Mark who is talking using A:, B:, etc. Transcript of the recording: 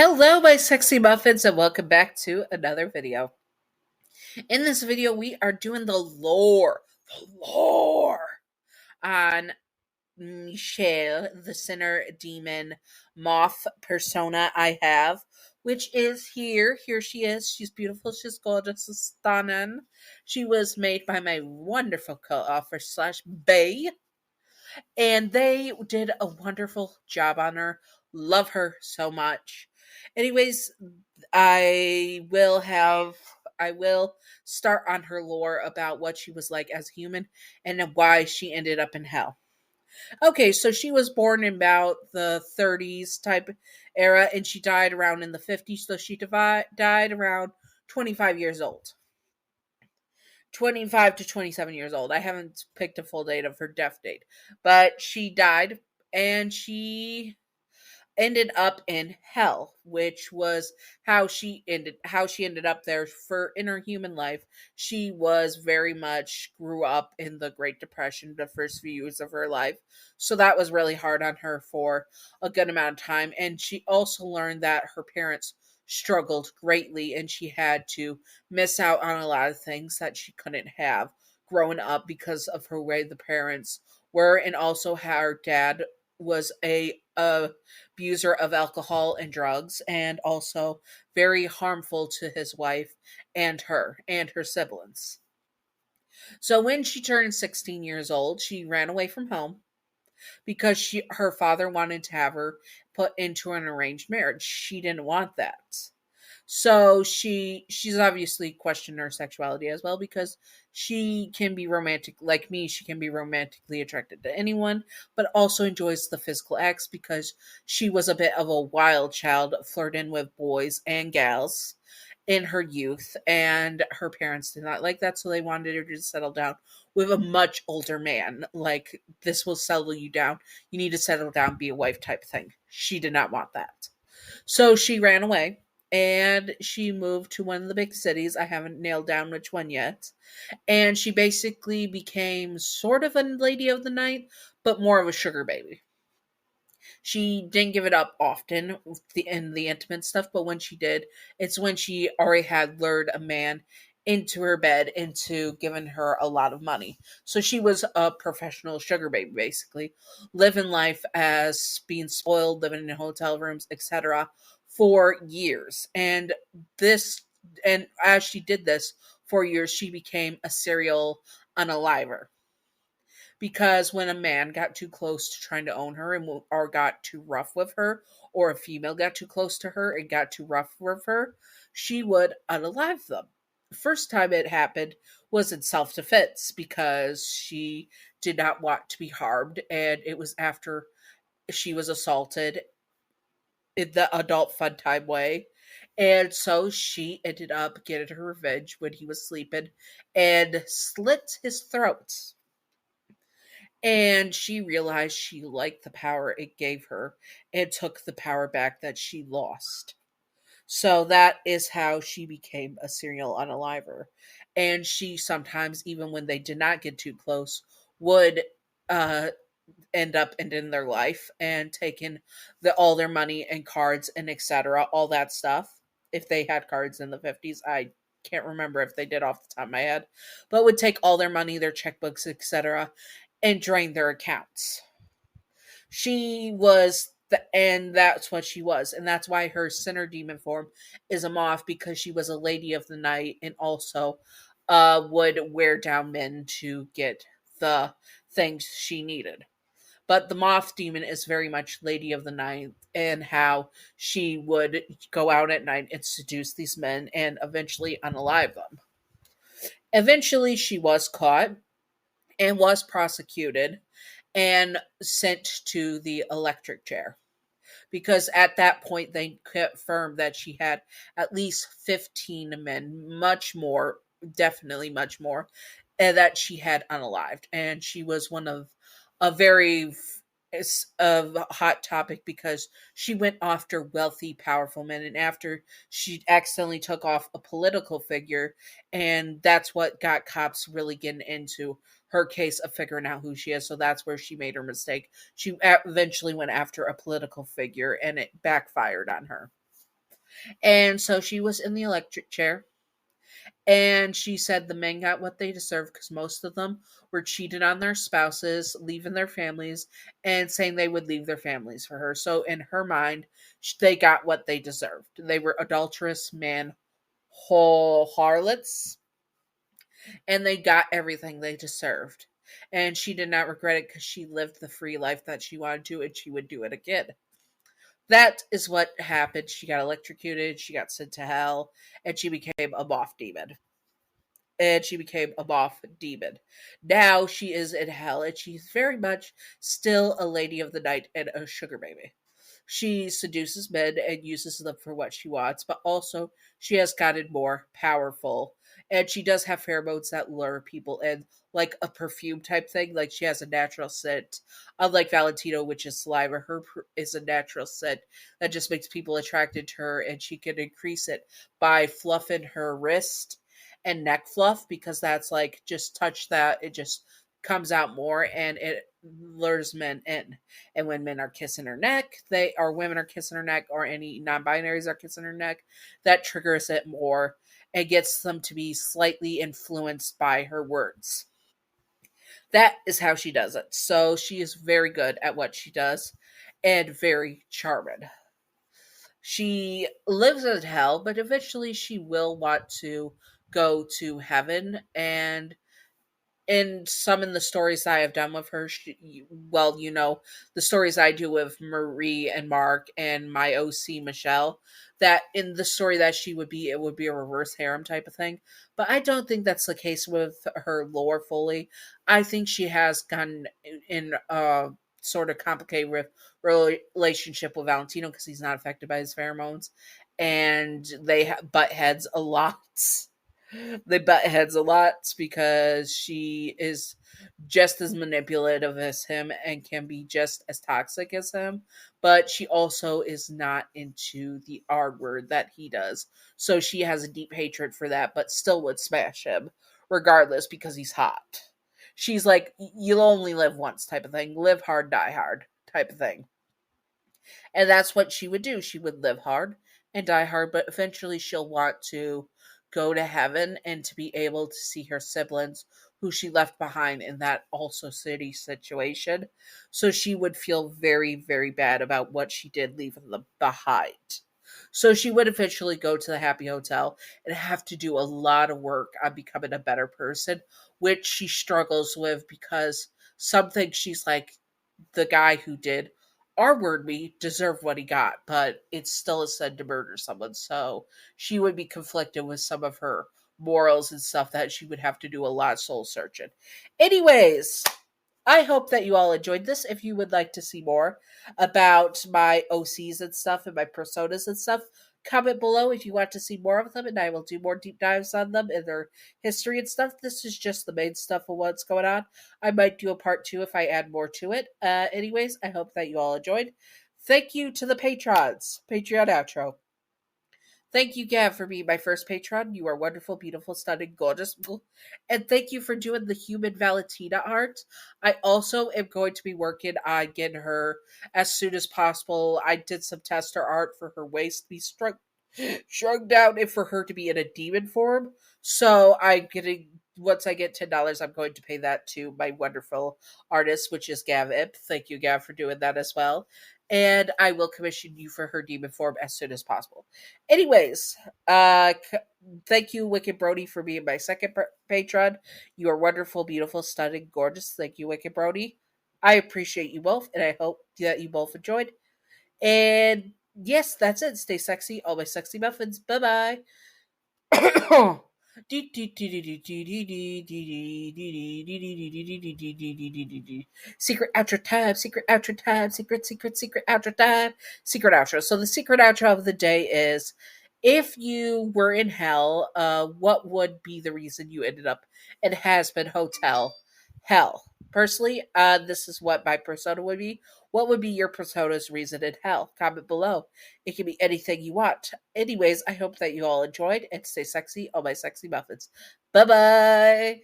A: Hello, my sexy muffins, and welcome back to another video. In this video, we are doing the lore on Michelle, the sinner demon moth persona I have, which is here. Here she is. She's beautiful. She's gorgeous. She's stunning. She was made by my wonderful co-author slash bae, and they did a wonderful job on her. Love her so much. Anyways, I will start on her lore about what she was like as a human and why she ended up in hell. Okay, so she was born in about the 30s type era and she died around in the 50s, so she died around 25 years old. 25 to 27 years old. I haven't picked a full date of her death date, but she died and she ended up in hell, which was how she ended up there for in her human life. She was very much grew up in the Great Depression the first few years of her life. So that was really hard on her for a good amount of time. And she also learned that her parents struggled greatly and she had to miss out on a lot of things that she couldn't have growing up because of her way the parents were, and also how her dad was a abuser of alcohol and drugs, and also very harmful to his wife and her siblings. So when she turned 16 years old, she ran away from home because her father wanted to have her put into an arranged marriage. She didn't want that. So she's obviously questioned her sexuality as well, because she can be romantic like me. She can be romantically attracted to anyone, but also enjoys the physical acts because she was a bit of a wild child, flirting with boys and gals in her youth, and her parents did not like that, so they wanted her to settle down with a much older man. Like, this will settle you down. You need to settle down, be a wife type thing. She did not want that. So she ran away and she moved to one of the big cities. I haven't nailed down which one yet. And she basically became sort of a lady of the night, but more of a sugar baby. She didn't give it up often in the intimate stuff, but when she did, it's when she already had lured a man into her bed into giving her a lot of money. So she was a professional sugar baby, basically, living life as being spoiled, living in hotel rooms, etc., for years. This, and as she did this for years, she became a serial unaliver, because when a man got too close to trying to own her or got too rough with her, or a female got too close to her and got too rough with her, she would unalive them. The first time it happened was in self-defense because she did not want to be harmed, and it was after she was assaulted in the adult fun time way. And so she ended up getting her revenge when he was sleeping and slit his throat, and she realized she liked the power it gave her and took the power back that she lost. So that is how she became a serial unaliver. And she sometimes, even when they did not get too close, would uh, end up ending their life and taking all their money and cards and etc. All that stuff. If they had cards in the 50s, I can't remember if they did off the top of my head, but would take all their money, their checkbooks, etc., and drain their accounts. And that's what she was, and that's why her sinner demon form is a moth, because she was a lady of the night and also would wear down men to get the things she needed. But the moth demon is very much lady of the night, and how she would go out at night and seduce these men and eventually unalive them. Eventually, she was caught and was prosecuted and sent to the electric chair, because at that point they confirmed that she had at least 15 men, much more, definitely much more, and that she had unalived. And she was one of a very of a hot topic because she went after wealthy, powerful men, and after she accidentally took off a political figure, and that's what got cops really getting into her case of figuring out who she is. So that's where she made her mistake. She eventually went after a political figure, and it backfired on her. And so she was in the electric chair, and she said the men got what they deserved because most of them were cheating on their spouses, leaving their families, and saying they would leave their families for her. So in her mind, they got what they deserved. They were adulterous men, whole harlots, and they got everything they deserved. And she did not regret it because she lived the free life that she wanted to, and she would do it again. That is what happened. She got electrocuted, she got sent to hell, and she became a moth demon. And she became a moth demon. Now she is in hell, and she's very much still a lady of the night and a sugar baby. She seduces men and uses them for what she wants, but also she has gotten more powerful. And she does have pheromones that lure people in, like a perfume type thing. Like she has a natural scent. Unlike Valentino, which is saliva, is a natural scent that just makes people attracted to her, and she can increase it by fluffing her wrist and neck fluff because that's like just touch that, it just comes out more and it lures men in. And when men are kissing her neck, they or women are kissing her neck, or any non-binaries are kissing her neck, that triggers it more and gets them to be slightly influenced by her words. That is how she does it. So she is very good at what she does and very charming. She lives in hell, but eventually she will want to go to heaven. And in some in the stories I have done with her, well, the stories I do with Marie and Mark and my OC Michelle, that in the story that she would be, it would be a reverse harem type of thing. But I don't think that's the case with her lore fully. I think she has gotten in a sort of complicated relationship with Valentino because he's not affected by his pheromones, and they butt heads a lot. They butt heads a lot because she is just as manipulative as him and can be just as toxic as him, but she also is not into the R word that he does. So she has a deep hatred for that, but still would smash him regardless because he's hot. She's like, you'll only live once type of thing. Live hard, die hard type of thing. And that's what she would do. She would live hard and die hard, but eventually she'll want to go to heaven and to be able to see her siblings who she left behind in that also city situation. So she would feel very, very bad about what she did leaving them behind. So she would eventually go to the Happy Hotel and have to do a lot of work on becoming a better person, which she struggles with because some things she's like, the guy who did R word me deserved what he got, but it's still a sin to murder someone. So she would be conflicted with some of her morals and stuff that she would have to do a lot of soul searching. Anyways, I hope that you all enjoyed this. If you would like to see more about my OCs and stuff and my personas and stuff, comment below if you want to see more of them, and I will do more deep dives on them and their history and stuff. This is just the main stuff of what's going on. I might do a part two if I add more to it. Anyways, I hope that you all enjoyed. Thank you to the patrons. Patreon outro. Thank you, Gav, for being my first patron. You are wonderful, beautiful, stunning, gorgeous. And thank you for doing the human Valentina art. I also am going to be working on getting her as soon as possible. I did some tester art for her waist to be shrunk down and for her to be in a demon form. So I'm getting, once I get $10, I'm going to pay that to my wonderful artist, which is Gav Ip. Thank you, Gav, for doing that as well. And I will commission you for her demon form as soon as possible. Anyways, thank you, Wicked Brody, for being my second patron. You are wonderful, beautiful, stunning, gorgeous. Thank you, Wicked Brody. I appreciate you both, and I hope that you both enjoyed. And yes, that's it. Stay sexy, all my sexy muffins. Bye bye. Secret outro time, secret outro time, secret outro time, secret outro. So the secret outro of the day is, if you were in hell, what would be the reason you ended up in Hazbin Hotel Hell? Personally, this is what my persona would be. What would be your persona's reason in hell? Comment below. It can be anything you want. Anyways, I hope that you all enjoyed and stay sexy, all my sexy muffins. Bye bye.